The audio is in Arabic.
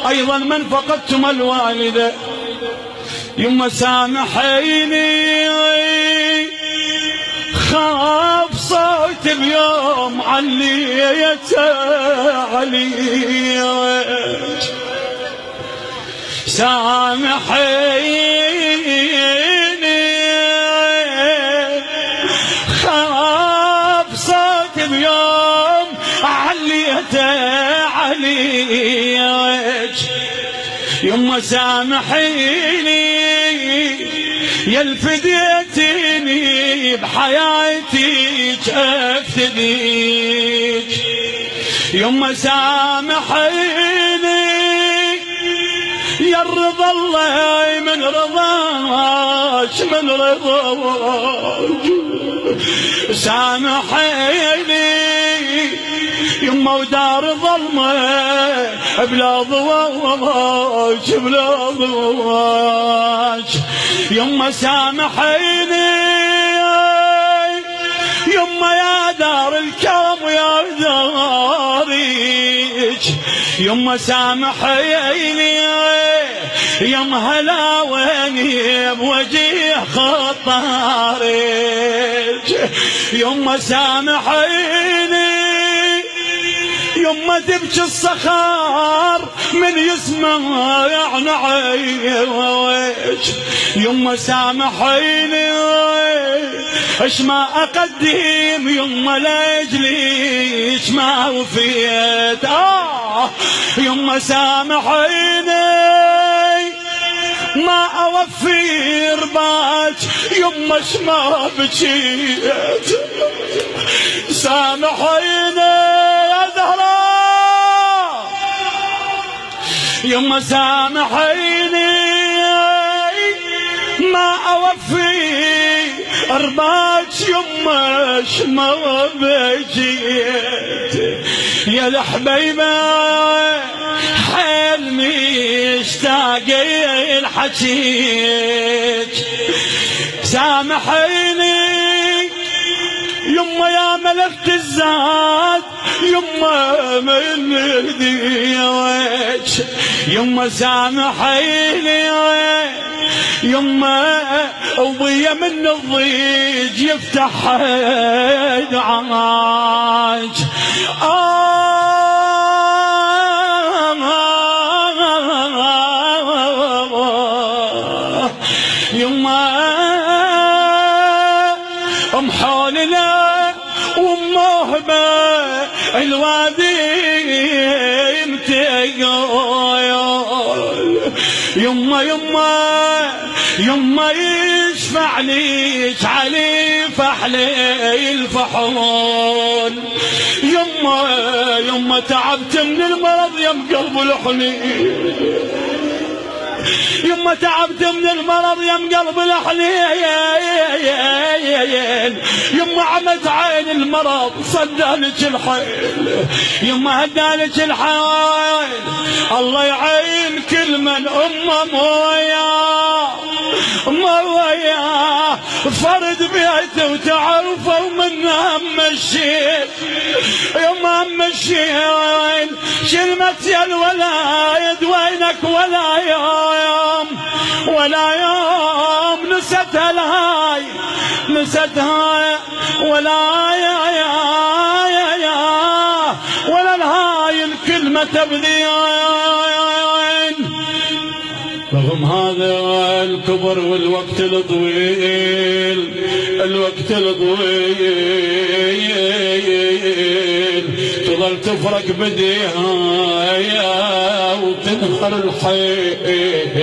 أيضا من فقدتم الوالدة يما سامحيني، خاف صوت اليوم عليت علي، سامحيني خاف صوت اليوم عليت علي، يما سامحيني يا الفديتيني بحياتي افتديك، يما سامحيني يا الرضا الله من رضاك من رضاك، سامحيني يما ودار ظلمه بلا ضواج بلا ضواج، يما سامحيني يما يا دار الكرم ويا داريك، يما سامحيني يما هلا ويني بوجه خطارك، يما سامحيني يما تبكي الصخار من يسمع يعني عيوش، يما سامحيني اش ما اقدم يما لاجليش ما وفيت، يما سامحيني ما اوفي رباك يما اش ما بكيت، سامحيني يما سامحيني ما اوفي ارباك يما شما بجيت، يا الحبيبه حيل مشتاق الحكيك، سامحيني يما يا ملكت الزاد يما من ايديك، يما سامحيني يما وضي من الضيج يفتح دعاج، يما محولنا ومهبه الوادي يمتقل، يما يما يما يشفع ليك علي فحلي الفحول، يما يما تعبت من المرض يم قلب الحنين، يما تعبت من المرض يم قلب الحنين، يما عمت عين المرض صدالك الحيل، يما هدالك الحيل، الله يعين كل من امه موياه فرد بيته وتعرفه ومنها مشيت، يما مشيت شلمت يا الولايد وينك ولا يوم ولا يوم نستها الهاي نستها ولا يا ولا الهاي الكلمة تبذين، رغم هذا الكبر والوقت الطويل الوقت الطويل تظل تفرق بديها وتنهر الحيل.